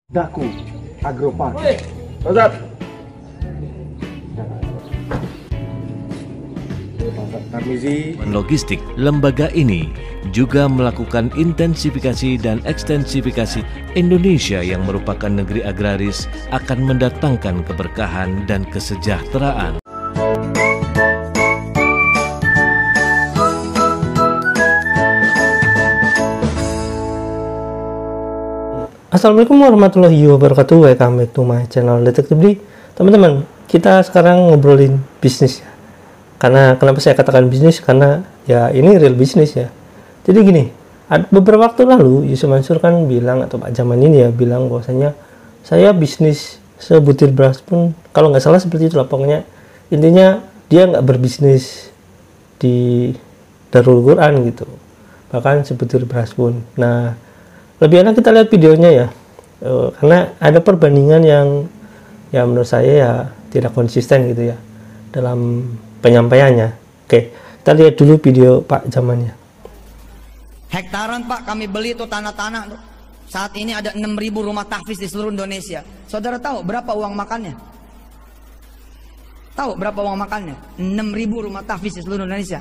Daku Agropark. Ustaz. Tarmizi. Logistik lembaga ini juga melakukan intensifikasi dan ekstensifikasi. Indonesia yang merupakan negeri agraris akan mendatangkan keberkahan dan kesejahteraan. Assalamualaikum warahmatullahi wabarakatuh. Welcome back to my channel Detektif D. Teman-teman, kita sekarang ngobrolin bisnis ya. Karena kenapa saya katakan bisnis? Karena ya ini real bisnis ya. Jadi gini, beberapa waktu lalu Yusuf Mansur kan bilang, atau Pak Jaman ini ya bilang bahwasanya saya bisnis sebutir beras pun, kalau nggak salah seperti itulah pokoknya. Intinya dia nggak berbisnis di Darul Quran gitu, bahkan sebutir beras pun. Nah, lebih enak kita lihat videonya ya, karena ada perbandingan yang ya menurut saya ya tidak konsisten gitu ya dalam penyampaiannya. Oke, kita lihat dulu video Pak Jamannya. Hektaran Pak, kami beli itu tanah-tanah. Saat ini ada 6.000 rumah tahfiz di seluruh Indonesia. Saudara tahu berapa uang makannya? Tahu berapa uang makannya? 6.000 rumah tahfiz di seluruh Indonesia.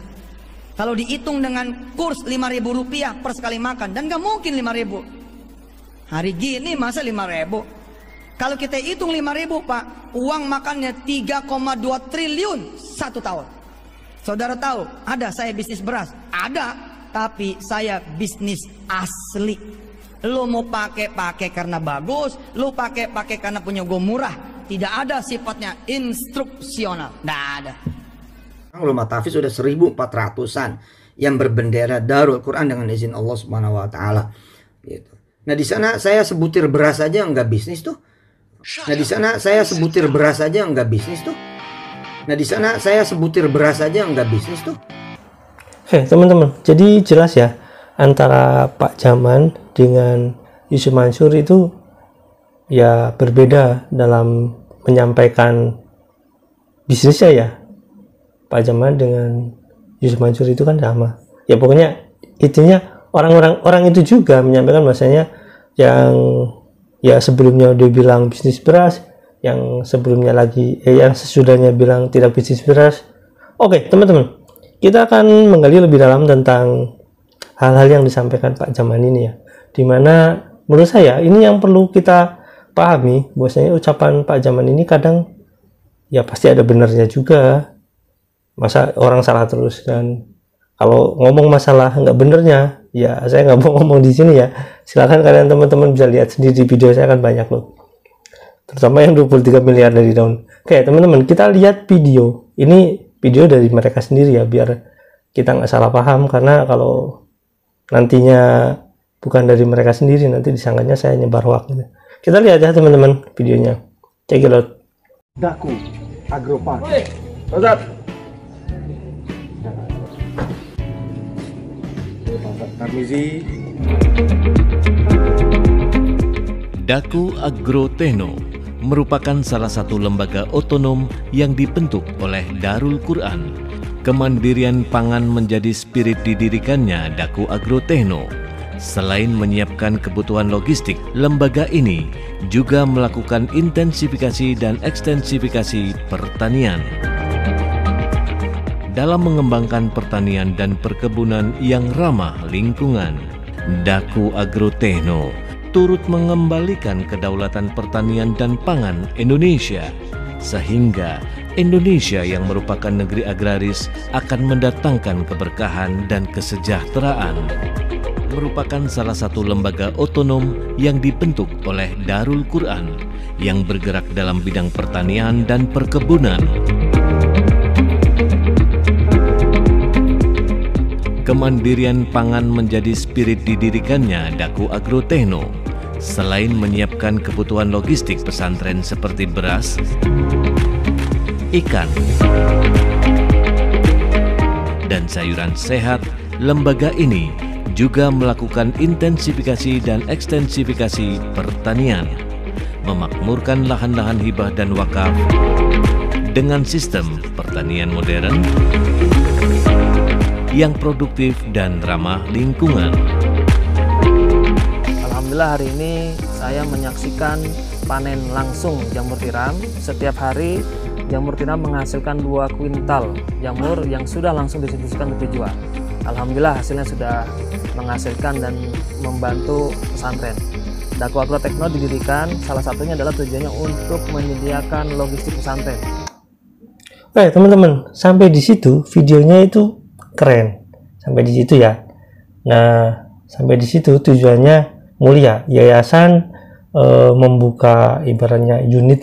Kalau dihitung dengan kurs Rp5.000 per sekali makan, dan gak mungkin 5.000. Hari gini masa 5.000? Kalau kita hitung 5.000 Pak, uang makannya 3,2 triliun satu tahun. Saudara tahu, ada saya bisnis beras? Ada, tapi saya bisnis asli. Lo mau pakai karena bagus, lo pakai karena punya gue murah. Tidak ada sifatnya instruksional, tidak ada. Ulama tahfiz sudah 1.400-an yang berbendera Darul Quran dengan izin Allah Subhanahu wa taala gitu. Nah, di sana saya sebutir beras aja nggak bisnis tuh. Nah, di sana saya sebutir beras aja nggak bisnis tuh. Nah, di sana saya sebutir beras aja nggak bisnis tuh. Teman-teman, jadi jelas ya antara Pak Jaman dengan Yusuf Mansur itu ya berbeda dalam menyampaikan bisnisnya ya. Pak Jaman dengan Yusuf Mansur itu kan sama ya, pokoknya intinya orang itu juga menyampaikan bahasanya yang ya sebelumnya udah bilang bisnis beras, yang sebelumnya lagi yang sesudahnya bilang tidak bisnis beras. Oke teman-teman, kita akan menggali lebih dalam tentang hal-hal yang disampaikan Pak Jaman ini ya, dimana menurut saya ini yang perlu kita pahami, bahwasanya ucapan Pak Jaman ini kadang ya pasti ada benarnya juga. Masa orang salah terus? Dan kalau ngomong masalah nggak benernya ya saya nggak mau ngomong di sini ya, silahkan kalian teman-teman bisa lihat sendiri di video saya kan banyak loh, terutama yang 23 miliar dari daun. Oke teman-teman, kita lihat video ini, video dari mereka sendiri ya, biar kita nggak salah paham, karena kalau nantinya bukan dari mereka sendiri nanti disangkanya saya nyebar hoax gitu. Kita lihat ya teman-teman videonya, check it out. Daku Agropark. Ustaz. Tarmizi. Daku Agrotehno merupakan salah satu lembaga otonom yang dibentuk oleh Darul Quran. Kemandirian pangan menjadi spirit didirikannya Daku Agrotehno. Selain menyiapkan kebutuhan logistik, lembaga ini juga melakukan intensifikasi dan ekstensifikasi pertanian. Dalam mengembangkan pertanian dan perkebunan yang ramah lingkungan, Daku Agrotehno turut mengembalikan kedaulatan pertanian dan pangan Indonesia, sehingga Indonesia yang merupakan negeri agraris akan mendatangkan keberkahan dan kesejahteraan. Merupakan salah satu lembaga otonom yang dibentuk oleh Darul Quran yang bergerak dalam bidang pertanian dan perkebunan. Kemandirian pangan menjadi spirit didirikannya Daku Agrotehno. Selain menyiapkan kebutuhan logistik pesantren seperti beras, ikan, dan sayuran sehat, lembaga ini juga melakukan intensifikasi dan ekstensifikasi pertanian, memakmurkan lahan-lahan hibah dan wakaf dengan sistem pertanian modern yang produktif dan ramah lingkungan. Alhamdulillah hari ini saya menyaksikan panen langsung jamur tiram. Setiap hari jamur tiram menghasilkan 2 kuintal jamur yang sudah langsung distribusikan untuk dijual. Alhamdulillah hasilnya sudah menghasilkan dan membantu pesantren. Daku Agrotekno didirikan salah satunya adalah tujuannya untuk menyediakan logistik pesantren. Teman-teman, sampai di situ videonya itu keren. Sampai di situ ya. Nah, sampai di situ tujuannya mulia. Yayasan membuka ibaratnya unit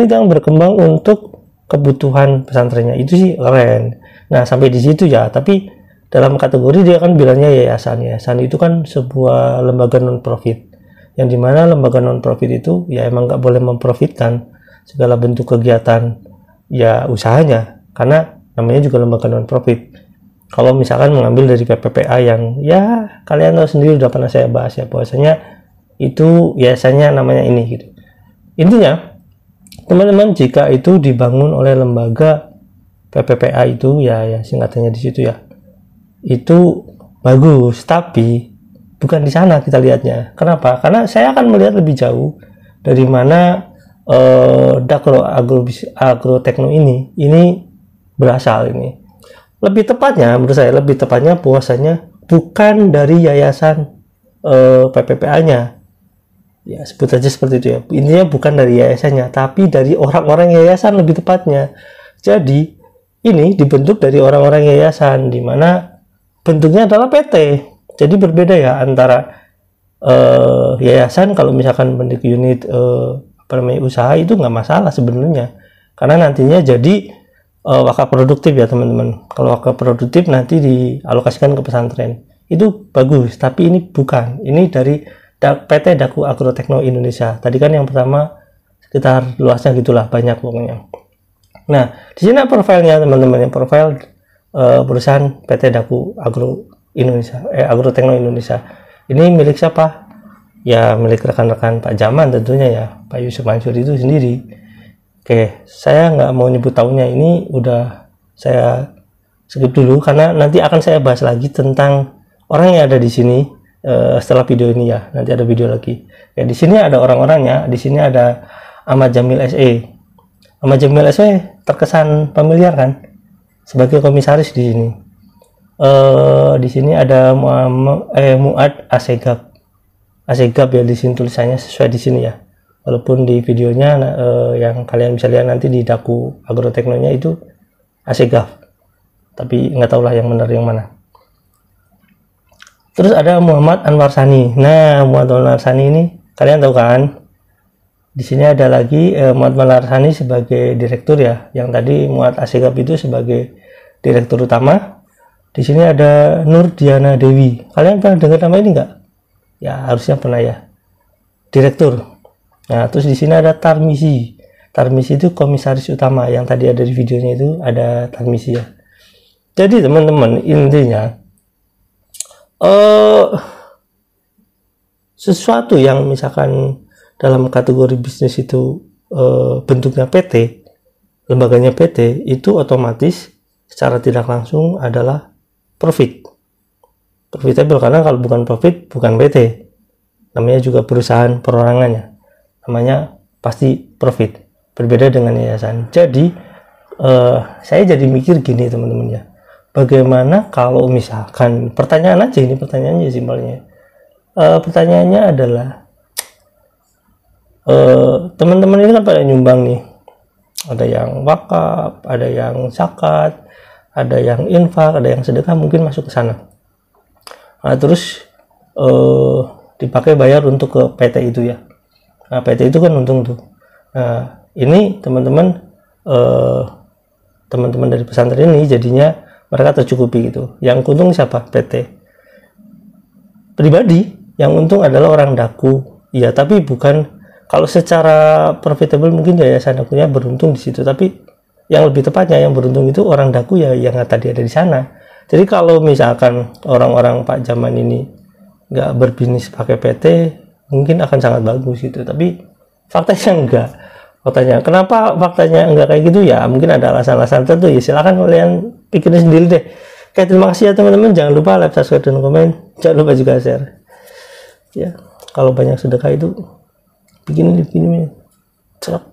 yang berkembang untuk kebutuhan pesantrennya. Itu sih keren. Nah, sampai di situ ya. Tapi dalam kategori dia kan bilangnya yayasan. Yayasan itu kan sebuah lembaga non profit, yang dimana lembaga non profit itu ya emang nggak boleh memprofitkan segala bentuk kegiatan ya usahanya, karena namanya juga lembaga non profit. Kalau misalkan mengambil dari PPPA yang ya kalian tahu sendiri, udah pernah saya bahas ya, bahwasanya itu yayasannya namanya ini gitu. Intinya teman-teman, jika itu dibangun oleh lembaga PPPA itu ya singkatannya di situ ya, itu bagus, tapi bukan di sana kita lihatnya. Kenapa? Karena saya akan melihat lebih jauh dari mana Daku Agrotekno ini berasal. Ini lebih tepatnya, menurut saya lebih tepatnya bahwasanya bukan dari yayasan PPPA-nya ya, sebut aja seperti itu ya. Intinya bukan dari yayasannya, tapi dari orang-orang yayasan lebih tepatnya. Jadi ini dibentuk dari orang-orang yayasan, di mana bentuknya adalah PT. Jadi berbeda ya antara yayasan. Kalau misalkan bentuk unit usaha itu nggak masalah sebenarnya, karena nantinya jadi wakaf produktif ya teman-teman. Kalau wakaf produktif nanti dialokasikan ke pesantren, itu bagus. Tapi ini bukan, ini dari PT Daku Agrotekno Indonesia. Tadi kan yang pertama sekitar luasnya gitulah, banyak pokoknya. Nah, di sini profilnya teman-teman, yang profil perusahaan PT Daku Agrotekno Indonesia. Ini milik siapa? Ya milik rekan-rekan Pak Jaman tentunya ya, Pak Yusuf Mansur itu sendiri. Oke, saya nggak mau nyebut tahunnya, ini udah saya skip dulu karena nanti akan saya bahas lagi tentang orang yang ada di sini setelah video ini ya. Nanti ada video lagi. Ya, di sini ada orang-orangnya. Di sini ada Ahmad Jamil SE. Ahmad Jamil SE terkesan familiar kan? Sebagai komisaris di sini. Di sini ada Muad Asegab ya, di sini tulisannya sesuai di sini ya. Walaupun di videonya yang kalian bisa lihat nanti di Daku Agroteknonya itu Asegab, tapi nggak tahu lah yang benar yang mana. Terus ada Muhammad Anwar Sani. Nah, Muhammad Anwar Sani ini kalian tahu kan? Di sini ada lagi Muhammad Anwar Sani sebagai direktur ya. Yang tadi Muhammad Asegab itu sebagai direktur utama. Di sini ada Nur Diana Dewi. Kalian pernah dengar nama ini nggak? Ya harusnya pernah ya. Direktur. Nah, terus di sini ada Tarmisi. Tarmisi itu komisaris utama. Yang tadi ada di videonya itu ada Tarmisi ya. Jadi teman-teman, intinya sesuatu yang misalkan dalam kategori bisnis itu bentuknya PT, lembaganya PT, itu otomatis secara tidak langsung adalah profitable, karena kalau bukan profit bukan PT, namanya juga perusahaan perorangannya, namanya pasti profit, berbeda dengan yayasan. Jadi saya jadi mikir gini teman-teman ya, bagaimana kalau misalkan pertanyaan aja, ini pertanyaannya simpelnya, pertanyaannya adalah teman-teman ini kan pada nyumbang nih, ada yang wakaf, ada yang zakat, ada yang infak, ada yang sedekah, mungkin masuk ke sana. Nah, terus dipakai bayar untuk ke PT itu ya. Nah, PT itu kan untung tuh. Nah, ini teman-teman dari pesantren ini jadinya mereka tercukupi gitu. Yang untung siapa? PT. Pribadi yang untung adalah orang Daku. Iya, tapi bukan. Kalau secara profitable mungkin yayasan Dakunya beruntung di situ, tapi yang lebih tepatnya yang beruntung itu orang Daku ya, yang tadi ada di sana. Jadi kalau misalkan orang-orang Pak Jaman ini nggak berbisnis pakai PT, mungkin akan sangat bagus gitu. Tapi faktanya enggak. Faktanya, kenapa faktanya enggak kayak gitu ya? Mungkin ada alasan-alasan tertentu ya. Silakan kalian pikirin sendiri deh. Oke, terima kasih ya teman-teman. Jangan lupa like, subscribe, dan komen. Jangan lupa juga share. Ya. kalau banyak sedekah itu begini, cerap.